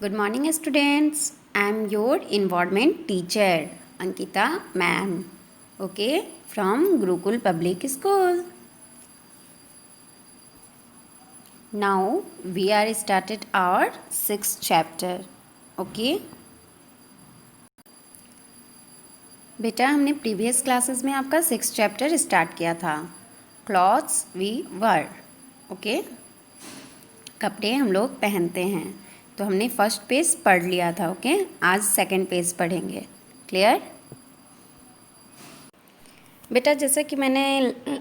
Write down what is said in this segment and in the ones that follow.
Good morning, students. I am your environment teacher, Ankita ma'am. Okay, from Gurukul Public School. Now we are started our sixth chapter. Okay. बेटा हमने previous classes में आपका six chapter start किया था. Clothes we were. Okay, कपड़े हम लोग पहनते हैं. तो हमने फर्स्ट पेज पढ़ लिया था. ओके, आज सेकंड पेज पढ़ेंगे. क्लियर बेटा? जैसा कि मैंने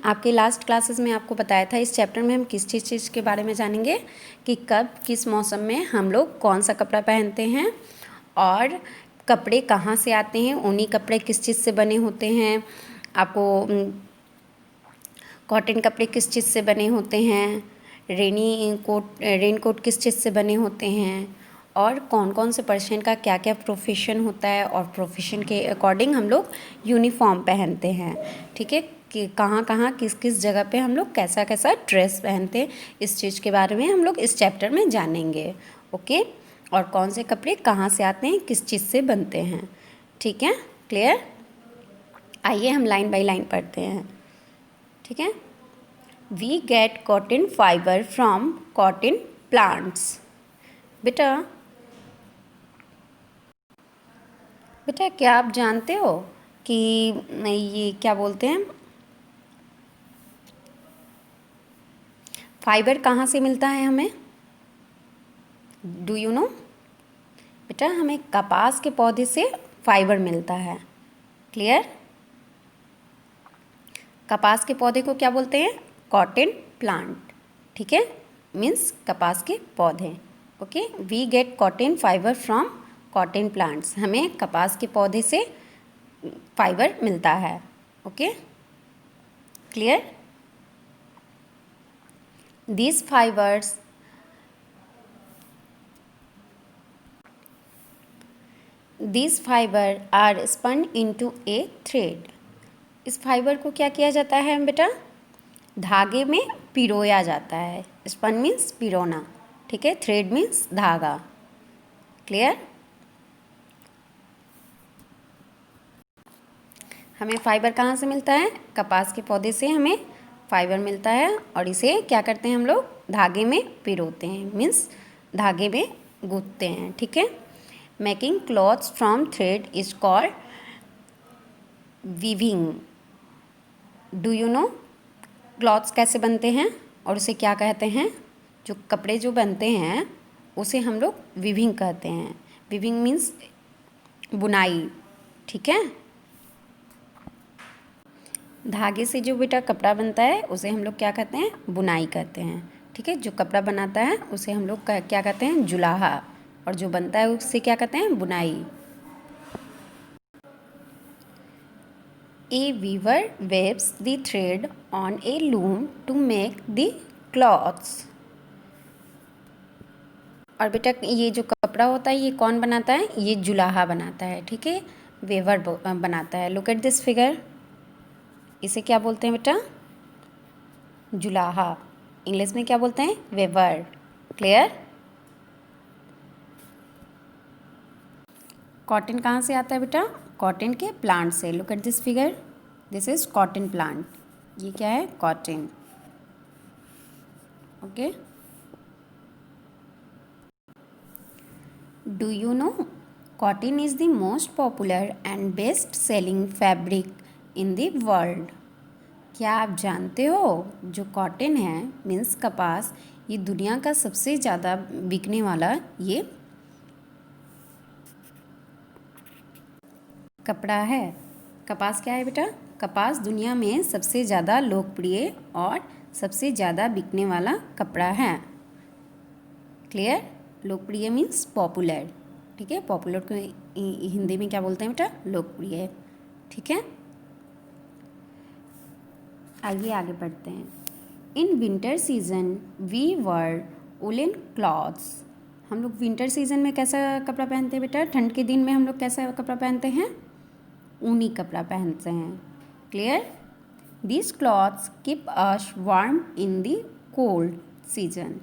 आपके लास्ट क्लासेस में आपको बताया था, इस चैप्टर में हम किस चीज़ के बारे में जानेंगे कि कब किस मौसम में हम लोग कौन सा कपड़ा पहनते हैं और कपड़े कहाँ से आते हैं, ऊनी कपड़े किस चीज़ से बने होते हैं, आपको कॉटन कपड़े किस चीज़ से बने होते हैं, रेन कोट किस चीज़ से बने होते हैं, और कौन कौन से पर्सन का क्या क्या प्रोफेशन होता है, और प्रोफेशन के अकॉर्डिंग हम लोग यूनिफॉर्म पहनते हैं. ठीक है, कि कहाँ कहाँ किस किस जगह पे हम लोग कैसा कैसा ड्रेस पहनते हैं, इस चीज़ के बारे में हम लोग इस चैप्टर में जानेंगे. ओके, और कौन से कपड़े कहाँ से आते हैं, किस चीज़ से बनते हैं. ठीक है, क्लियर? आइए हम लाइन बाय लाइन पढ़ते हैं. ठीक है. We get cotton fibre from cotton plants. बेटा बेटा क्या आप जानते हो कि ये क्या बोलते हैं, फाइबर कहाँ से मिलता है हमें? Do you no? बेटा हमें कपास के पौधे से फाइबर मिलता है. क्लियर? कपास के पौधे को क्या बोलते हैं? Cotton plant. ठीक है, मीन्स कपास के पौधे. Okay, we get cotton fibre from cotton plants. हमें कपास के पौधे से फाइबर मिलता है. Okay, clear? These fibers are spun into a thread. इस फाइबर को क्या किया जाता है बेटा? धागे में पिरोया जाता है. स्पन मीन्स पिरोना. ठीक है, थ्रेड मीन्स धागा. क्लियर? हमें फाइबर कहाँ से मिलता है? कपास के पौधे से हमें फाइबर मिलता है, और इसे क्या करते हैं हम लोग? धागे में पिरोते हैं, मीन्स धागे में गूंथते हैं. ठीक है, making clothes from thread is called weaving. Do you no clothes कैसे बनते हैं और उसे क्या कहते हैं? जो कपड़े जो बनते हैं उसे हम लोग वीविंग कहते हैं. वीविंग मीन्स बुनाई. ठीक है, धागे से जो बेटा कपड़ा बनता है उसे हम लोग क्या कहते हैं? बुनाई कहते हैं. ठीक है, जो कपड़ा बनाता है उसे हम लोग क्या कहते हैं? जुलाहा. और जो बनता है उसे क्या कहते हैं? बुनाई. A weaver weaves the thread on a loom to make the cloths. और बेटा ये जो कपड़ा होता है ये कौन बनाता है? ये जुलाहा बनाता है. ठीक है, वेवर बनाता है. Look at this figure. इसे क्या बोलते हैं बेटा? जुलाहा. इंग्लिश में क्या बोलते हैं? वेवर. क्लियर? कॉटन कहाँ से आता है बेटा? कॉटन के प्लांट से. Look at this figure. This is cotton plant. ये क्या है? Cotton. Okay, do you no cotton is the most popular and best selling fabric in the world. क्या आप जानते हो जो कॉटन है मीन्स कपास, ये दुनिया का सबसे ज़्यादा बिकने वाला ये कपड़ा है. कपास क्या है बेटा? कपास दुनिया में सबसे ज़्यादा लोकप्रिय और सबसे ज़्यादा बिकने वाला कपड़ा है. क्लियर? लोकप्रिय मीन्स पॉपुलर. ठीक है, पॉपुलर को हिंदी में क्या बोलते हैं बेटा? लोकप्रिय. ठीक है, आइए आगे बढ़ते हैं. In winter season we wear woollen clothes. हम लोग विंटर सीजन में कैसा कपड़ा पहनते हैं बेटा? ठंड के दिन में हम लोग कैसा कपड़ा पहनते हैं? ऊनी कपड़ा पहनते हैं. Clear? This clothes keep us warm in the cold season.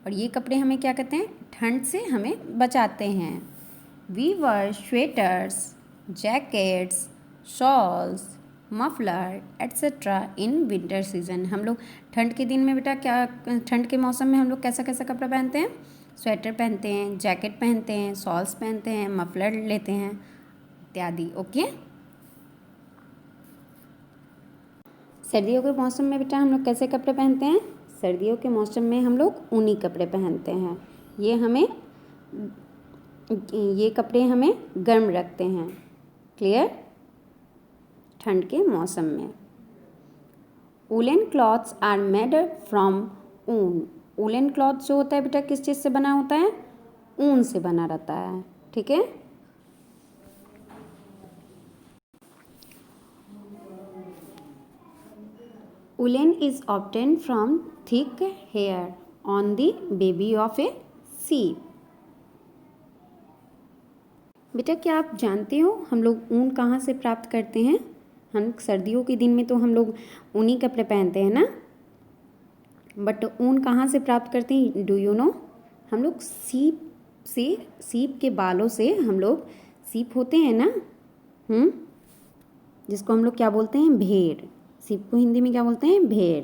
और ये कपड़े हमें क्या कहते हैं, ठंड से हमें बचाते हैं। We wear sweaters, jackets, shawls, muffler etcetera in winter season. हम लोग ठंड के दिन में बेटा क्या, ठंड के मौसम में हम लोग कैसा कैसा कपड़ा पहनते हैं, स्वेटर पहनते हैं, जैकेट पहनते हैं, शॉल्स पहनते हैं, मफलर लेते हैं इत्यादि। ओके। सर्दियों के मौसम में बेटा हम लोग कैसे कपड़े पहनते हैं, सर्दियों के मौसम में हम लोग ऊनी कपड़े पहनते हैं। ये कपड़े हमें गर्म रखते हैं। क्लियर। ठंड के मौसम में woollen clothes are made from ऊन। वूलन क्लॉथ जो होता है बेटा किस चीज़ से बना होता है, ऊन से बना रहता है। ठीक है। Woolen is obtained from thick hair on the baby of a sheep। बेटा क्या आप जानते हो हम लोग ऊन कहाँ से प्राप्त करते हैं? हम सर्दियों के दिन में तो हम लोग ऊनी कपड़े पहनते हैं ना, बट ऊन कहाँ से प्राप्त करते हैं, डू यू नो? हम लोग सीप के बालों से, हम लोग सीप होते हैं ना, जिसको हम लोग क्या बोलते हैं, भेड़। सीप को हिंदी में क्या बोलते हैं, भेड़।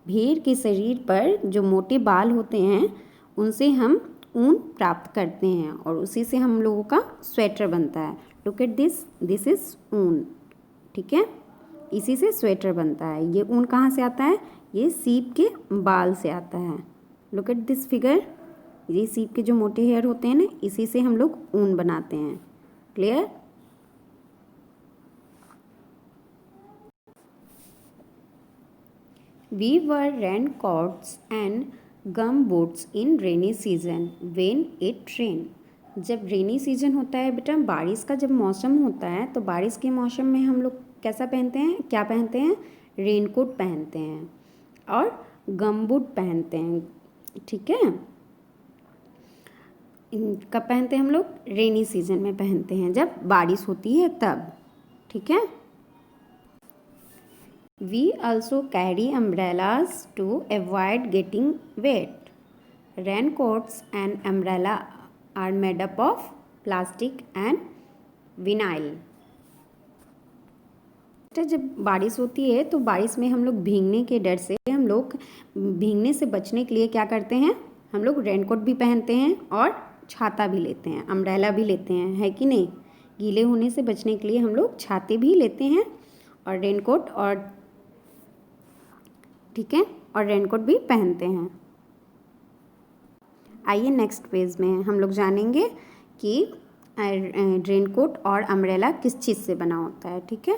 भेड़ के शरीर पर जो मोटे बाल होते हैं उनसे हम ऊन प्राप्त करते हैं और उसी से हम लोगों का स्वेटर बनता है। लुक एट दिस इज ऊन। ठीक है, इसी से स्वेटर बनता है। ये ऊन कहाँ से आता है, ये सीप के बाल से आता है। Look at this figure. ये सीप के जो मोटे हेयर होते हैं ना, इसी से हम लोग ऊन बनाते हैं। Clear. We wear raincoats and gumboots in rainy season when it rain। जब रेनी सीजन होता है बेटा, बारिश का जब मौसम होता है, तो बारिश के मौसम में हम लोग कैसा पहनते हैं, क्या पहनते हैं, रेनकोट पहनते हैं और गमबूट पहनते हैं। ठीक है। कब पहनते हैं हम लोग, रेनी सीजन में पहनते हैं, जब बारिश होती है तब। ठीक है। We also carry umbrellas to avoid getting wet। Raincoats and umbrella are made up of plastic and vinyl। जब बारिश होती है तो बारिश में हम लोग भीगने के डर से, हम लोग भीगने से बचने के लिए क्या करते हैं, हम लोग रेनकोट भी पहनते हैं और छाता भी लेते हैं, अम्ब्रेला भी लेते हैं, है कि नहीं। गीले होने से बचने के लिए हम लोग छाते भी लेते हैं और रेनकोट और, ठीक है, और रेनकोट भी पहनते हैं। आइए नेक्स्ट पेज में हम लोग जानेंगे कि रेनकोट और अम्ब्रेला किस चीज़ से बना होता है। ठीक है।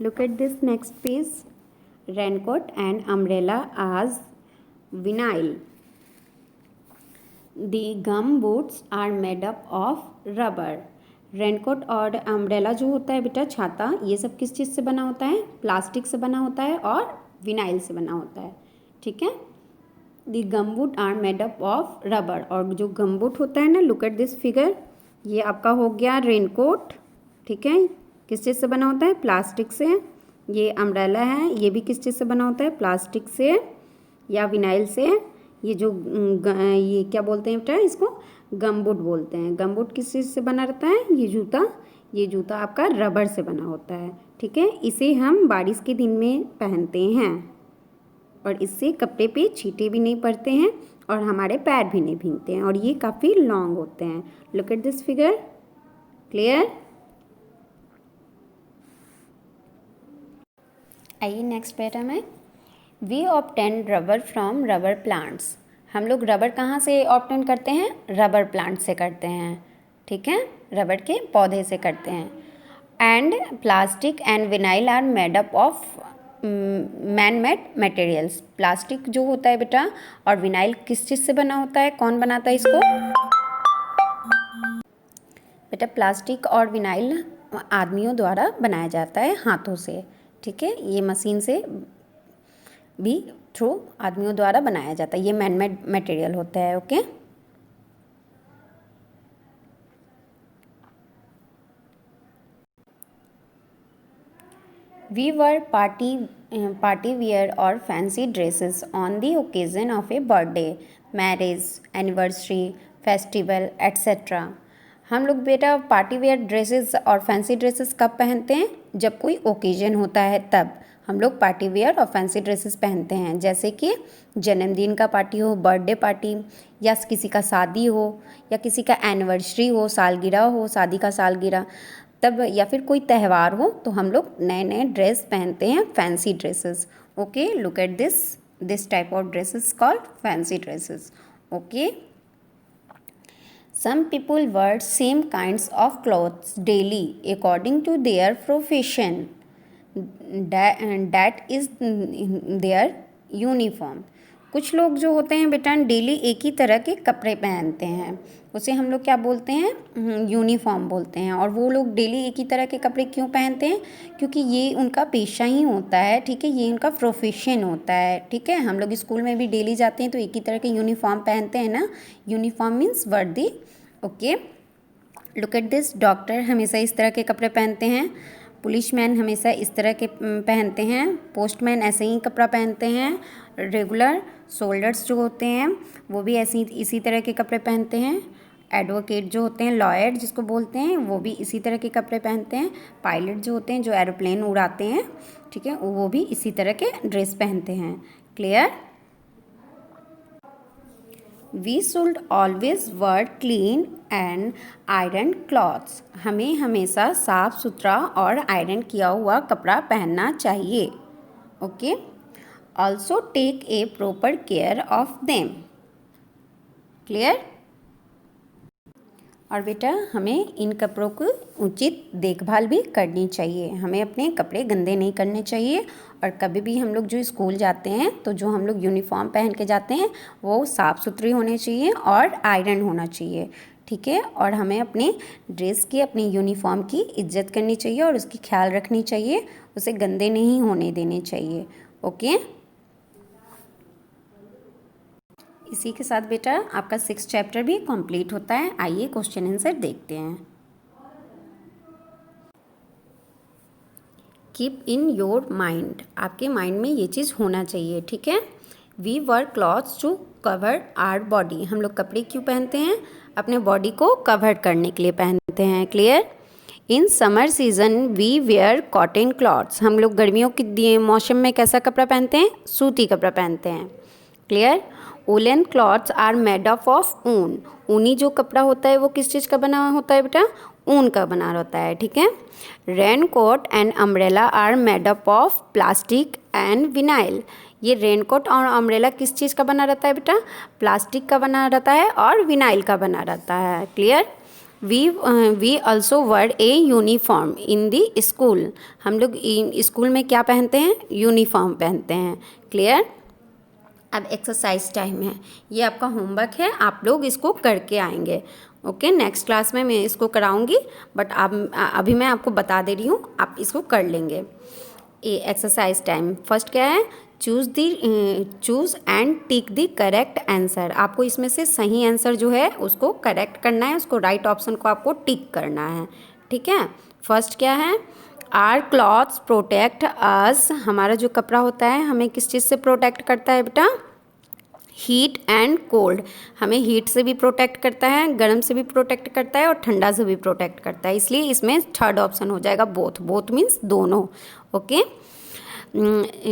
Look at this next page. Raincoat and umbrella आज vinyl. The gum boots are made up of rubber. Raincoat और अम्ब्रेला जो होता है बेटा, छाता, ये सब किस चीज़ से बना होता है, प्लास्टिक से बना होता है और विनाइल से बना होता है। ठीक है। The gumboot are made up of rubber. और जो गमबूट होता है ना, लुक एट दिस फिगर, ये आपका हो गया रेनकोट। ठीक है, किस चीज़ से बना होता है, प्लास्टिक से। ये अम्ब्रेला है, ये भी किस चीज़ से बना होता है, प्लास्टिक से या विनाइल से। ये जो ये क्या बोलते हैं बेटा, इसको गमबूट बोलते हैं। गमबूट किस चीज़ से बना रहता है, ये जूता आपका रबर से बना होता है। ठीक है, इसे हम बारिश के दिन में पहनते हैं और इससे कपड़े पे छींटे भी नहीं पड़ते हैं और हमारे पैर भी नहीं भीगते हैं और ये काफ़ी लॉन्ग होते हैं। Look at this figure. Clear. आइए नेक्स्ट पैरा में। We obtain rubber from rubber plants. हम लोग रबर कहाँ से ऑब्टेन करते हैं, रबर प्लांट से करते हैं। ठीक है, रबर के पौधे से करते हैं। And plastic and vinyl are made up of man made materials. Plastic जो होता है बेटा और विनाइल किस चीज़ से बना होता है, कौन बनाता है इसको बेटा, प्लास्टिक और विनाइल आदमियों द्वारा बनाया जाता है, हाथों से। ठीक है, ये मशीन से भी थ्रू आदमियों द्वारा बनाया जाता है, ये मैन मेड मटेरियल होता है। Okay. We wore party wear or fancy dresses on the occasion of a birthday, marriage, anniversary, festival, etc. हम लोग बेटा पार्टी वेयर ड्रेसेस और फैंसी ड्रेसेस कब पहनते हैं? जब कोई ओकेजन होता है तब हम लोग पार्टी वेयर और फैंसी ड्रेसेस पहनते हैं, जैसे कि जन्मदिन का पार्टी हो, बर्थडे पार्टी, या किसी का शादी हो, या किसी का एनिवर्सरी हो, सालगिरह हो, शादी का सालगिरह, तब या फिर कोई त्यौहार हो तो हम लोग नए नए ड्रेस पहनते हैं, fancy dresses. Okay, look at this type of dresses called fancy dresses. Okay, some people wear same kinds of clothes daily according to their profession. That is their uniform. कुछ लोग जो होते हैं बेटा डेली एक ही तरह के कपड़े पहनते हैं, उसे हम लोग क्या बोलते हैं? यूनिफॉर्म बोलते हैं. और वो लोग डेली एक ही तरह के कपड़े क्यों पहनते हैं? क्योंकि ये उनका पेशा ही होता है, ठीक है, ये उनका प्रोफेशन होता है, ठीक है. हम लोग स्कूल में भी डेली जाते हैं तो एक ही तरह के यूनिफॉर्म पहनते हैं ना. यूनिफॉर्म मीन्स वर्दी. Okay, look at this. Doctor हमेशा इस तरह के कपड़े पहनते हैं, पुलिसमैन हमेशा इस तरह के पहनते हैं, पोस्टमैन ऐसे ही कपड़ा पहनते हैं, रेगुलर सोल्जर्स जो होते हैं वो भी ऐसे ही इसी तरह के कपड़े पहनते हैं, एडवोकेट जो होते हैं, लॉयर जिसको बोलते हैं, वो भी इसी तरह के कपड़े पहनते हैं, पायलट जो होते हैं जो एरोप्लेन उड़ाते हैं, ठीक है, वो भी इसी तरह के ड्रेस पहनते हैं. Clear? We should always wear clean and iron clothes. हमें हमेशा साफ सुथरा और आयरन किया हुआ कपड़ा पहनना चाहिए. Okay, also take a proper care of them. Clear? और बेटा हमें इन कपड़ों को उचित देखभाल भी करनी चाहिए. हमें अपने कपड़े गंदे नहीं करने चाहिए. और कभी भी हम लोग जो स्कूल जाते हैं तो जो हम लोग यूनिफॉर्म पहन के जाते हैं वो साफ़ सुथरी होनी चाहिए और आयरन होना चाहिए, ठीक है. और हमें अपने ड्रेस की, अपनी यूनिफॉर्म की इज्जत करनी चाहिए और उसकी ख्याल रखनी चाहिए, उसे गंदे नहीं होने देने चाहिए. ओके, इसी के साथ बेटा आपका 6th चैप्टर भी कंप्लीट होता है. आइए क्वेश्चन आंसर देखते हैं. कीप इन योर माइंड, आपके माइंड में ये चीज़ होना चाहिए, ठीक है. We wear clothes to cover our body. हम लोग कपड़े क्यों पहनते हैं? अपने बॉडी को कवर करने के लिए पहनते हैं. Clear? In summer season we wear cotton clothes. हम लोग गर्मियों के मौसम में कैसा कपड़ा पहनते हैं? सूती कपड़ा पहनते हैं. Clear? Woollen clothes are made of ऊन. ऊनी जो कपड़ा होता है वो किस चीज़ का बना होता है बेटा? ऊन का बना होता है, ठीक है. Raincoat and umbrella are made up of plastic and vinyl. ये रेन कोट और अम्ब्रेला किस चीज़ का बना रहता है बेटा? प्लास्टिक का बना रहता है और विनाइल का बना रहता है. Clear? We also wear a uniform in the school. हम लोग स्कूल में क्या पहनते हैं? यूनिफॉर्म पहनते हैं. क्लियर? अब एक्सरसाइज टाइम है, ये आपका होमवर्क है, आप लोग इसको करके आएंगे. ओके, नेक्स्ट क्लास में मैं इसको कराऊंगी, बट अभी मैं आपको बता दे रही हूँ, आप इसको कर लेंगे. ये एक्सरसाइज टाइम. फर्स्ट क्या है? Choose and tick the correct answer. आपको इसमें से सही आंसर जो है उसको करेक्ट करना है, उसको राइट ऑप्शन को आपको टिक करना है, ठीक है. फर्स्ट क्या है? Our clothes protect us. हमारा जो कपड़ा होता है हमें किस चीज़ से प्रोटेक्ट करता है बेटा? Heat and cold. हमें हीट से भी प्रोटेक्ट करता है, गर्म से भी प्रोटेक्ट करता है और ठंडा से भी प्रोटेक्ट करता है. इसलिए इसमें थर्ड ऑप्शन हो जाएगा बोथ. बोथ मीन्स दोनों. ओके,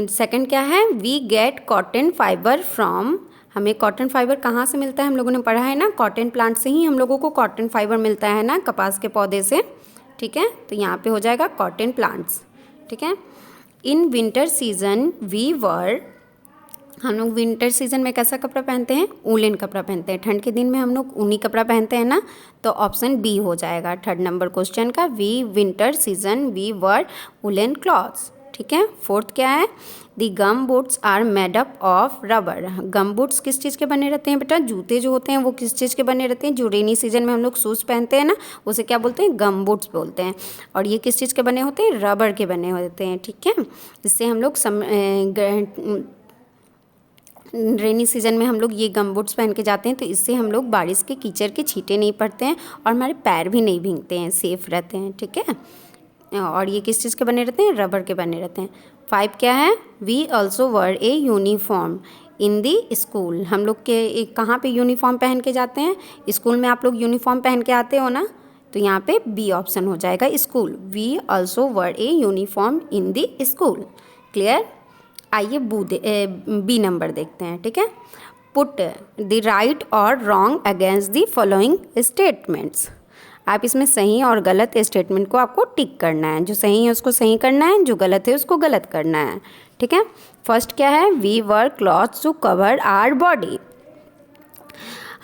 सेकंड क्या है? We get cotton fibre from. हमें कॉटन फाइबर कहाँ से मिलता है? हम लोगों ने पढ़ा है ना, कॉटन प्लांट से ही हम लोगों को कॉटन फाइबर मिलता है ना, कपास के पौधे से, ठीक है. तो यहाँ पे हो जाएगा कॉटन प्लांट्स, ठीक है. In winter season we wear. हम लोग विंटर सीजन में कैसा कपड़ा पहनते हैं? वूलन कपड़ा पहनते हैं. ठंड के दिन में हम लोग ऊनी कपड़ा पहनते हैं ना, तो ऑप्शन बी हो जाएगा थर्ड नंबर क्वेश्चन का. We winter season we wear woollen clothes, ठीक है. फोर्थ क्या है? The gum boots are made up of rubber. Gum boots किस चीज़ के बने रहते हैं बेटा? जूते जो होते हैं वो किस चीज़ के बने रहते हैं? जो रेनी सीजन में हम लोग शूज़ पहनते हैं ना, उसे क्या बोलते हैं? गम बूट्स बोलते हैं. और ये किस चीज़ के बने होते हैं? रबर के बने होते हैं, ठीक है. इससे हम लोग रेनी सीजन में हम लोग ये गम बूट्स पहन के जाते हैं, तो इससे हम लोग बारिश के कीचड़ के छींटे नहीं पड़ते हैं और हमारे पैर भी नहीं भीगते हैं, सेफ रहते हैं, ठीक है. और ये किस चीज़ के बने रहते हैं, रबर के बने रहते हैं। 5 क्या है, we also wear a uniform in the school. हम लोग के कहाँ पे यूनिफॉर्म पहन के जाते हैं, स्कूल में आप लोग यूनिफॉर्म पहन के आते हो ना, तो यहाँ पे बी ऑप्शन हो जाएगा school. We also wear a uniform in the school. Clear. आइए बी नंबर देखते हैं, ठीक है। पुट द राइट और wrong against the following statements. आप इसमें सही और गलत स्टेटमेंट को आपको टिक करना है। जो सही है उसको सही करना है, जो गलत है उसको गलत करना है, ठीक है। फर्स्ट क्या है, we wear clothes to cover our body.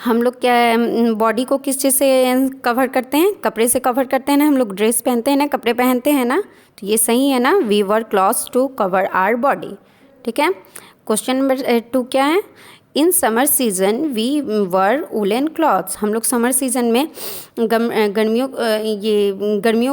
हम लोग क्या बॉडी को किस चीज़ से कवर करते हैं, कपड़े से कवर करते हैं ना। हम लोग ड्रेस पहनते हैं ना, कपड़े पहनते हैं ना, तो ये सही है ना, we wear clothes to cover our body, ठीक है। क्वेश्चन नंबर 2 क्या है, in summer season we wear woollen clothes. हम लोग समर सीजन में गर्मियों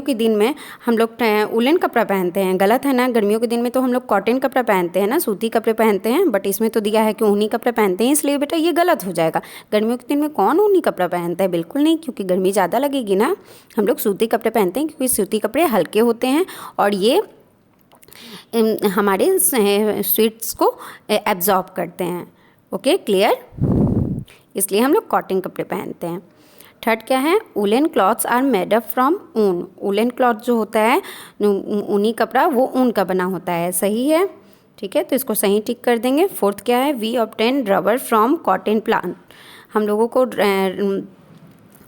के दिन में हम लोग वुलन कपड़ा पहनते हैं। गलत है ना, गर्मियों के दिन में तो हम लोग कॉटन कपड़ा पहनते हैं ना, सूती कपड़े पहनते हैं, बट इसमें तो दिया है कि ऊनी कपड़े पहनते हैं, इसलिए बेटा ये गलत हो जाएगा। गर्मियों के दिन में कौन ऊनी कपड़ा पहनता है, बिल्कुल नहीं, क्योंकि गर्मी ज़्यादा लगेगी ना। हम लोग सूती कपड़े पहनते हैं क्योंकि सूती कपड़े हल्के होते हैं और ये हमारे स्वेट्स को एब्जॉर्ब करते हैं। Okay, clear. इसलिए हम लोग कॉटन कपड़े पहनते हैं। थर्ड क्या है, woollen clothes are made up from ऊन। वुलन क्लॉथ जो होता है, ऊनी कपड़ा, वो ऊन का बना होता है। सही है, ठीक है, तो इसको सही टिक कर देंगे। फोर्थ क्या है, we obtain rubber from cotton plant. हम लोगों को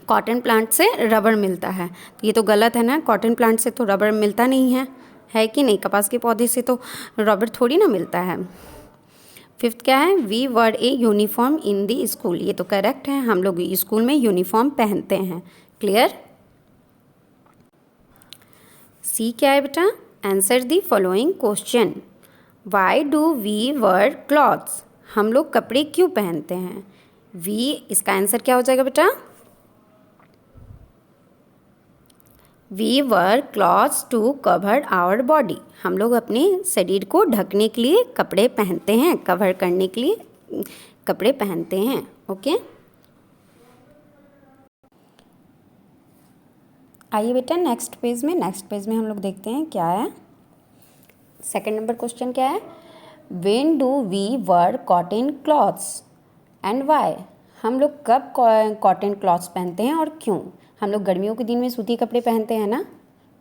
कॉटन प्लांट से रबर मिलता है, तो ये तो गलत है ना, कॉटन प्लांट से तो रबर मिलता नहीं है कि नहीं। कपास के पौधे से तो रबर थोड़ी ना मिलता है। फिफ्थ क्या है, we wear a uniform in the school. ये तो करेक्ट है, हम लोग स्कूल में यूनिफॉर्म पहनते हैं। क्लियर। सी क्या है बेटा, answer the following question. Why do we wear clothes. हम लोग कपड़े क्यों पहनते हैं। वी, इसका आंसर क्या हो जाएगा बेटा, we wear clothes to cover our body. हम लोग अपने शरीर को ढकने के लिए कपड़े पहनते हैं, कवर करने के लिए कपड़े पहनते हैं। ओके, आइए बेटा नेक्स्ट पेज में हम लोग देखते हैं क्या है। सेकंड नंबर क्वेश्चन क्या है, when do we wear cotton clothes and why. हम लोग कब कॉटन क्लॉथ्स पहनते हैं और क्यों। हम लोग गर्मियों के दिन में सूती कपड़े पहनते हैं ना,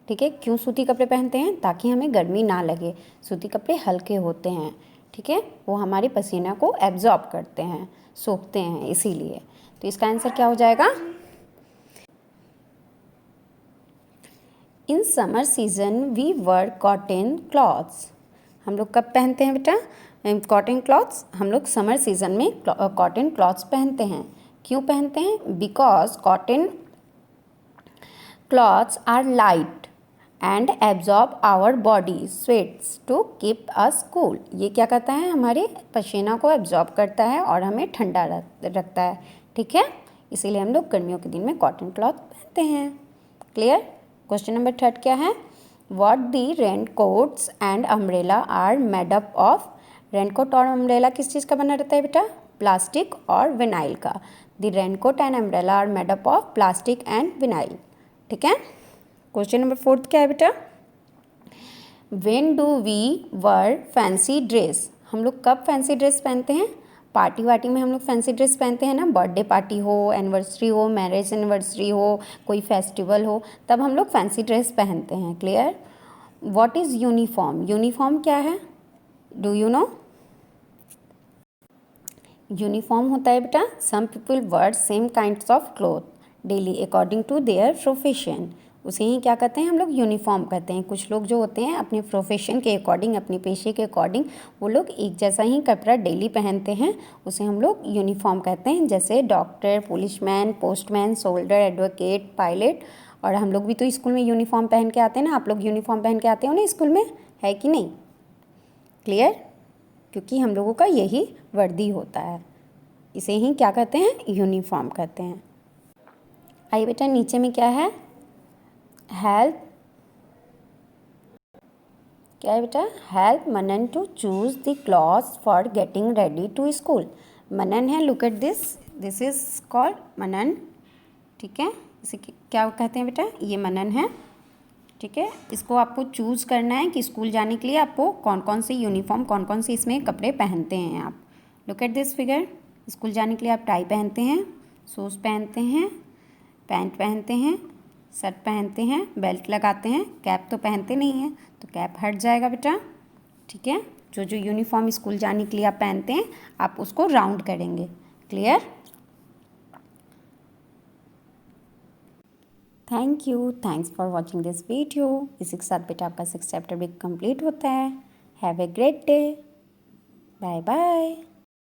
ठीक है। क्यों सूती कपड़े पहनते हैं, ताकि हमें गर्मी ना लगे। सूती कपड़े हल्के होते हैं, ठीक है, वो हमारे पसीना को एब्जॉर्ब करते हैं, सोखते हैं, इसीलिए। तो इसका आंसर क्या हो जाएगा, in summer season we wear cotton clothes. हम लोग कब पहनते हैं बेटा कॉटन क्लॉथ्स, हम लोग समर सीजन में कॉटन क्लॉथ्स पहनते हैं। क्यों पहनते हैं, because cotton clothes are light and absorb our body sweats to keep us cool. ये क्या करता है, हमारे पसीना को एब्जॉर्ब करता है और हमें ठंडा रखता है, ठीक है। इसीलिए हम लोग गर्मियों के दिन में कॉटन क्लॉथ पहनते हैं। क्लियर। क्वेश्चन नंबर 3 क्या है, what the rain coats and umbrella are made up of. Raincoat और अम्ब्रेला किस चीज़ का बना रहता है बेटा, प्लास्टिक और विनाइल का। The raincoat and umbrella are made up of plastic and vinyl, ठीक है। क्वेश्चन नंबर 4 क्या है बेटा, when do we wear fancy dress. हम लोग कब फैंसी ड्रेस पहनते हैं, पार्टी वार्टी में हम लोग फैंसी ड्रेस पहनते हैं ना, बर्थडे पार्टी हो, एनिवर्सरी हो, मैरिज एनिवर्सरी हो, कोई फेस्टिवल हो, तब हम लोग फैंसी ड्रेस पहनते हैं। Clear. What is uniform, uniform क्या है, डू यू नो। यूनिफॉर्म होता है बेटा, some people wear same kinds of cloth daily according to their profession. उसे ही क्या कहते हैं, हम लोग यूनिफॉर्म कहते हैं। कुछ लोग जो होते हैं अपने प्रोफेशन के अकॉर्डिंग, अपने पेशे के अकॉर्डिंग, वो लोग एक जैसा ही कपड़ा डेली पहनते हैं, उसे हम लोग यूनिफॉर्म कहते हैं। जैसे doctor, policeman, postman, soldier, advocate, pilot. और हम लोग भी तो स्कूल में यूनिफॉर्म पहन के आते हैं ना, आप लोग यूनिफॉर्म पहन के आते हो ना स्कूल में, है कि नहीं। क्लियर। क्योंकि हम लोगों का यही वर्दी होता है, इसे ही क्या कहते हैं, यूनिफॉर्म कहते हैं। आइए बेटा नीचे में क्या है, हेल्प क्या है बेटा, help Manan to choose the clothes for getting ready to school. Manan है, look at this is called Manan, ठीक है। इसे क्या कहते हैं बेटा, ये मनन है। ठीक है, इसको आपको चूज़ करना है कि स्कूल जाने के लिए आपको कौन कौन सी यूनिफॉर्म, कौन कौन सी इसमें कपड़े पहनते हैं आप। Look at this figure. School जाने के लिए आप टाई पहनते हैं, शूज़ पहनते हैं, पैंट पहनते हैं, शर्ट पहनते हैं, बेल्ट लगाते हैं, कैप तो पहनते नहीं हैं तो कैप हट जाएगा बेटा। ठीक है, जो जो यूनिफॉर्म स्कूल जाने के लिए आप पहनते हैं आप उसको राउंड करेंगे। Clear? Thank you, thanks for watching this video. इसी के साथ बेटा आपका 6th चैप्टर भी कंप्लीट होता है। Have a great day. Bye bye.